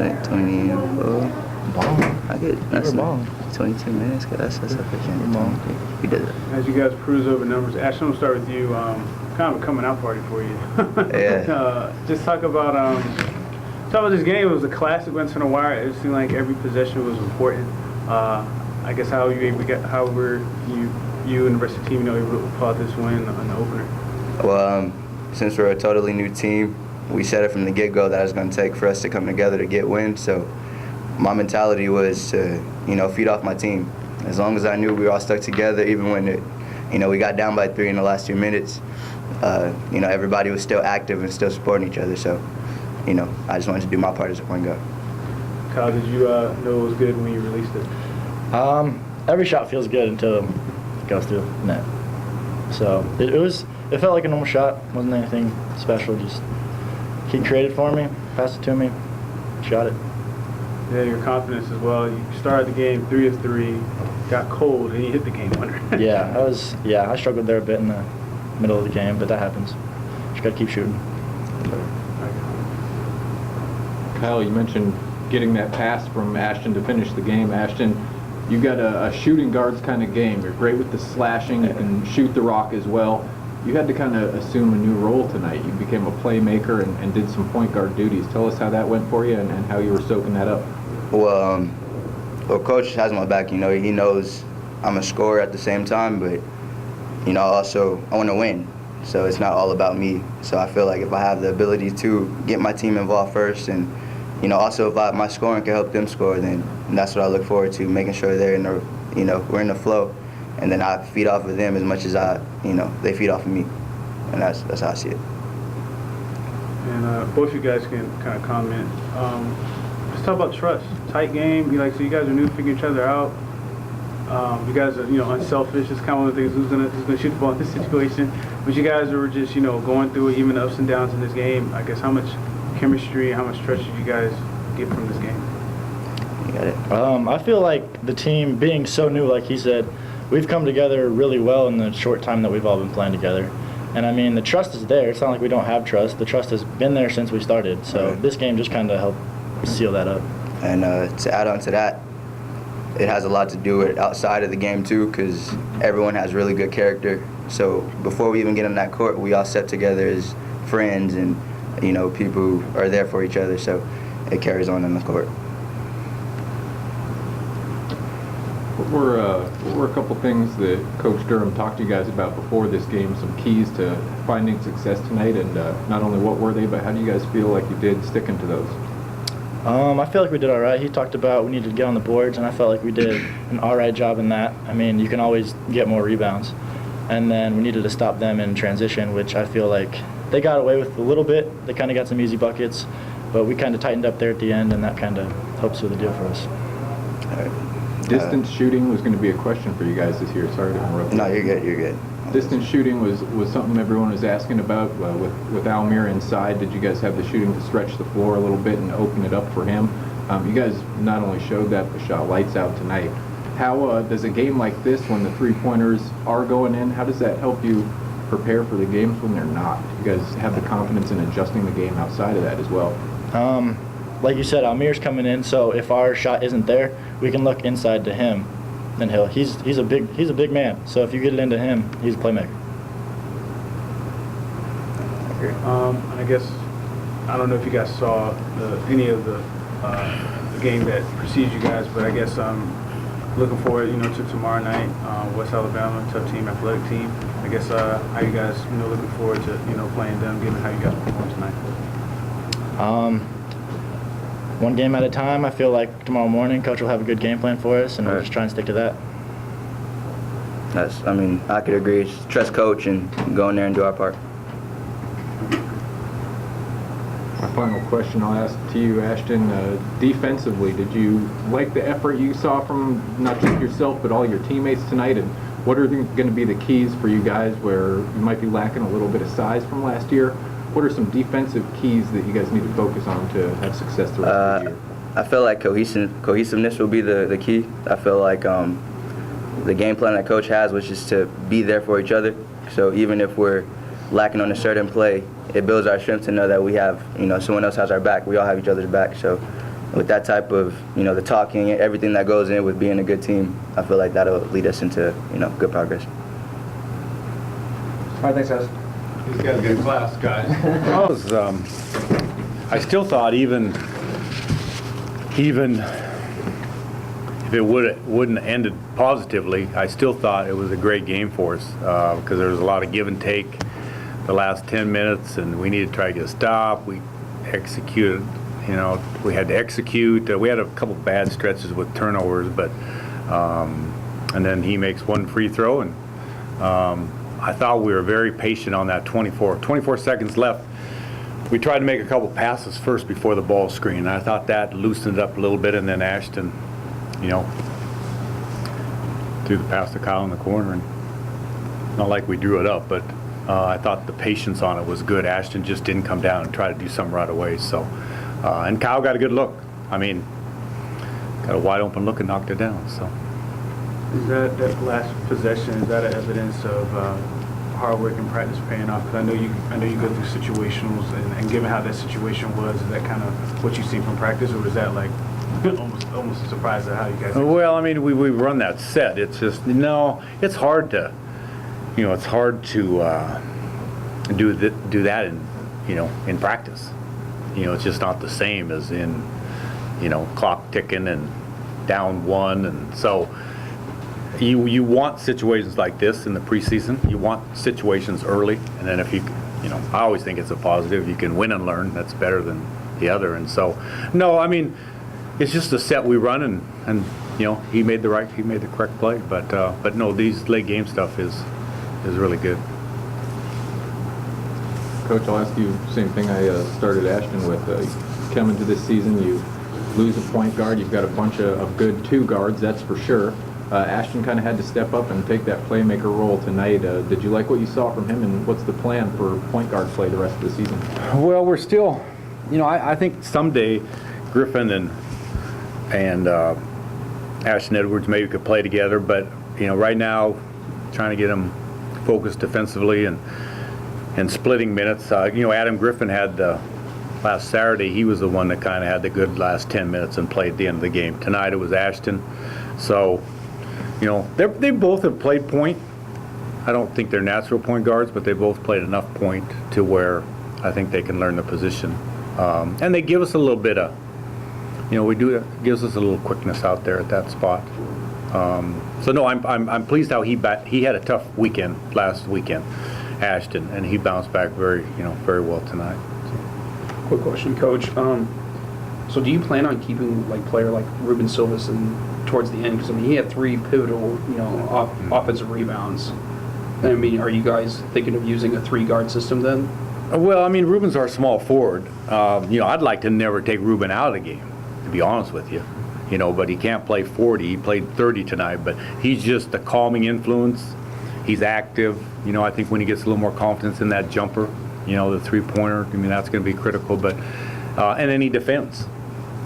like 20 and 4. I get that's 22 minutes. Cause that's sufficient. We did it. As you guys peruse over numbers, Ashton, we'll start with you. Kind of a coming out party for you. Yeah. Just talk about this game. It was a classic, went to the wire. It seemed like every possession was important. I guess how were you and the rest of the team able to pull out this win on the opener? Well, since we're a totally new team, we said it from the get-go that it was going to take for us to come together to get wins. So my mentality was to, feed off my team. As long as I knew we were all stuck together, even when we got down by 3 in the last 2 minutes, everybody was still active and still supporting each other. So, I just wanted to do my part as a point guard. Kyle, did you know it was good when you released it? Every shot feels good until it goes through the net. So it felt like a normal shot. Wasn't anything special. Just he created for me, passed it to me, shot it. Yeah, your confidence as well. You started the game 3 of 3, got cold, and you hit the game winner. I struggled there a bit in the middle of the game, but that happens. Just gotta keep shooting. Kyle, you mentioned getting that pass from Ashton to finish the game. Ashton, you got a shooting guards kind of game. You're great with the slashing. You can shoot the rock as well. You had to kind of assume a new role tonight. You became a playmaker and did some point guard duties. Tell us how that went for you and how you were soaking that up. Well, Coach has my back. He knows I'm a scorer at the same time, but, also I want to win. So it's not all about me. So I feel like if I have the ability to get my team involved first and, also if my scoring can help them score, then that's what I look forward to, making sure they're in the, we're in the flow. And then I feed off of them as much as they feed off of me. And that's how I see it. And both you guys can kind of comment. Let's talk about trust. Tight game. So you guys are new, figuring each other out. You guys are, unselfish. It's kind of one of the things. Who's gonna shoot the ball in this situation? But you guys were just, going through it, even the ups and downs in this game. I guess how much chemistry, how much trust did you guys get from this game? You got it. I feel like the team being so new, like he said, we've come together really well in the short time that we've all been playing together. And I mean, the trust is there. It's not like we don't have trust. The trust has been there since we started. So This game just kind of helped seal that up. And to add on to that, it has a lot to do with outside of the game too, because everyone has really good character. So before we even get on that court, we all sit together as friends and people who are there for each other. So it carries on the court. What were a couple things that Coach Durham talked to you guys about before this game, some keys to finding success tonight, and not only what were they, but how do you guys feel like you did sticking to those? I feel like we did all right. He talked about we needed to get on the boards, and I felt like we did an all right job in that. I mean, you can always get more rebounds. And then we needed to stop them in transition, which I feel like they got away with a little bit. They kind of got some easy buckets, but we kind of tightened up there at the end, and that kind of helped seal the deal for us. All right. Distance shooting was going to be a question for you guys this year. Sorry to interrupt. No, you're good. You're good. Distance shooting was something everyone was asking about with Almir inside. Did you guys have the shooting to stretch the floor a little bit and open it up for him? You guys not only showed that, but shot lights out tonight. How does a game like this, when the three-pointers are going in, how does that help you prepare for the games when they're not? You guys have the confidence in adjusting the game outside of that as well. Like you said, Almir's coming in, so if our shot isn't there, we can look inside to him. And he's a big man. So if you get it into him, he's a playmaker. I guess I don't know if you guys saw any of the game that precedes you guys, but I guess looking forward, to tomorrow night, West Alabama, tough team, athletic team. I guess how you guys, looking forward to playing them, given how you guys performed tonight. One game at a time. I feel like tomorrow morning, Coach will have a good game plan for us, and we'll just try and stick to that. I could agree. Just trust Coach and go in there and do our part. My final question I'll ask to you, Ashton. Defensively, did you like the effort you saw from not just yourself but all your teammates tonight? And what are going to be the keys for you guys where you might be lacking a little bit of size from last year? What are some defensive keys that you guys need to focus on to have success the rest of the year? I feel like cohesiveness will be the key. I feel like the game plan that Coach has was just to be there for each other. So even if we're lacking on a certain play, it builds our strength to know that we have, someone else has our back. We all have each other's back. So, with that type of, the talking, everything that goes in with being a good team, I feel like that'll lead us into, good progress. All right, thanks, guys. These guys get class, guys. I still thought even if it wouldn't have ended positively, I still thought it was a great game for us because there was a lot of give and take the last 10 minutes, and we needed to try to get a stop. We executed, we had to execute. We had a couple bad stretches with turnovers, but and then he makes one free throw, and I thought we were very patient on that 24 seconds left. We tried to make a couple passes first before the ball screen. I thought that loosened it up a little bit, and then Ashton, threw the pass to Kyle in the corner, and not like we drew it up, but I thought the patience on it was good. Ashton just didn't come down and try to do something right away. So, and Kyle got a good look. I mean, got a wide open look and knocked it down. So, Is that last possession? Is that an evidence of hard work and practice paying off? Because I know you go through situationals, and given how that situation was, is that kind of what you see from practice, or is that like almost a surprise at how you guys? Well, I mean, we run that set. It's just it's hard to, it's hard to do that in practice. It's just not the same as in, clock ticking and down one, and so. You want situations like this in the preseason. You want situations early, and then if you, I always think it's a positive. You can win and learn. That's better than the other. And so, no, I mean, it's just a set we run, and he made the correct play. But no, these late game stuff is really good. Coach, I'll ask you the same thing I started Ashton with. You come into this season, you lose a point guard. You've got a bunch of good two guards, that's for sure. Ashton kind of had to step up and take that playmaker role tonight. Did you like what you saw from him, and what's the plan for point guard play the rest of the season? Well, we're still, I think someday Griffin and Ashton Edwards maybe could play together, but right now, trying to get them focused defensively and splitting minutes. Adam Griffin had last Saturday. He was the one that kind of had the good last 10 minutes and played at the end of the game. Tonight it was Ashton, so. They both have played point. I don't think they're natural point guards, but they both played enough point to where I think they can learn the position. And they give us a little bit of, it gives us a little quickness out there at that spot. So no, I'm pleased how he had a tough weekend last weekend, Ashton, and he bounced back very well tonight. So. Quick question, Coach. So do you plan on keeping player like Ruben Silvas towards the end? Because he had 3 pivotal, offensive rebounds. I mean, are you guys thinking of using a 3-guard system then? Well, I mean, Ruben's our small forward. I'd like to never take Ruben out of the game, to be honest with you. But he can't play 40. He played 30 tonight, but he's just a calming influence. He's active. I think when he gets a little more confidence in that jumper, the 3-pointer, that's going to be critical. But and then he defends.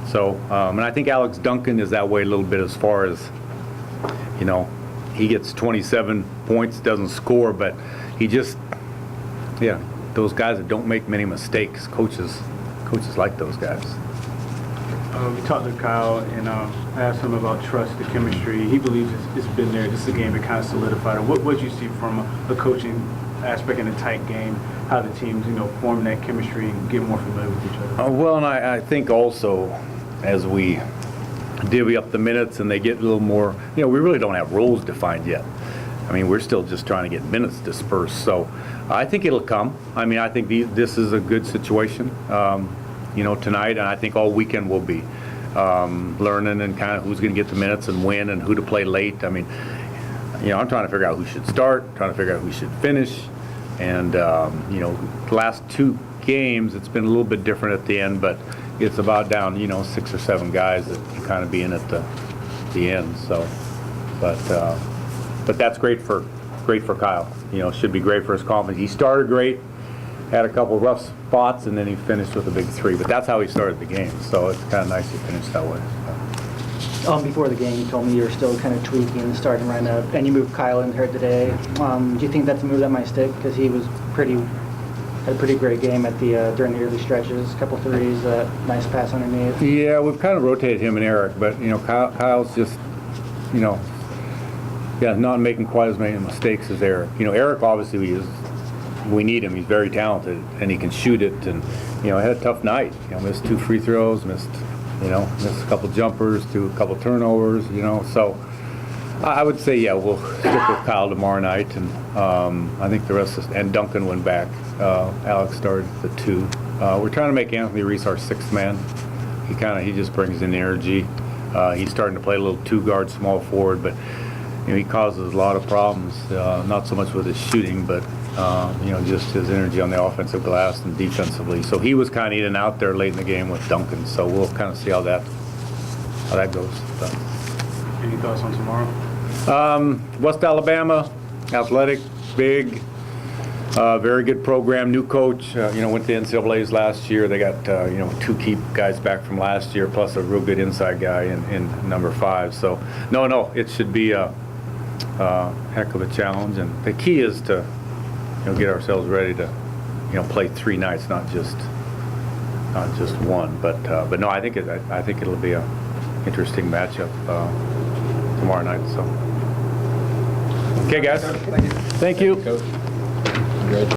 So, and I think Alex Duncan is that way a little bit as far as, he gets 27 points, doesn't score, but he just, those guys that don't make many mistakes, coaches like those guys. We talked to Kyle and asked him about trust, the chemistry. He believes it's been there. This is a game that kind of solidified it. What do you see from the coaching aspect in a tight game, how the teams, form that chemistry and get more familiar with each other? Well, and I think also as we divvy up the minutes and they get a little more, we really don't have roles defined yet. I mean, we're still just trying to get minutes dispersed. So I think it'll come. I mean, I think this is a good situation, tonight, and I think all weekend will be learning and kind of who's going to get the minutes and when and who to play late. I mean, I'm trying to figure out who should start, trying to figure out who should finish. And, the last 2 games, it's been a little bit different at the end, but it's about down, 6 or 7 guys that can kind of be in at the end. So, but that's great for Kyle. Should be great for his confidence. He started great, had a couple rough spots, and then he finished with a big 3. But that's how he started the game. So it's kind of nice he finished that way. Before the game, you told me you were still kind of tweaking the starting lineup, and you moved Kyle in here today. Do you think that's a move that might stick? Because he was pretty had a pretty great game at the during the early stretches. A couple threes, nice pass underneath. Yeah, we've kind of rotated him and Eric, but Kyle's just, not making quite as many mistakes as Eric. Eric obviously we need him. He's very talented and he can shoot it. And had a tough night. Missed 2 free throws, missed a couple jumpers, a couple turnovers. So I would say we'll stick with Kyle tomorrow night, and I think the rest and Duncan went back. Alex started the 2. We're trying to make Anthony Reese our 6th man. He just brings in energy. He's starting to play a little 2-guard small forward, but he causes a lot of problems. Not so much with his shooting, but just his energy on the offensive glass and defensively. So he was kind of in and out there late in the game with Duncan. So we'll kind of see how that goes. But. Any thoughts on tomorrow? West Alabama, athletic, big, very good program, new coach. Went to NCAA's last year. They got 2 key guys back from last year, plus a real good inside guy in number 5. So no, it should be a heck of a challenge. And the key is to get ourselves ready to play 3 nights, not just one. But no, I think it'll be a interesting matchup tomorrow night. So. Okay, guys. Thank you. Thank you. Coach.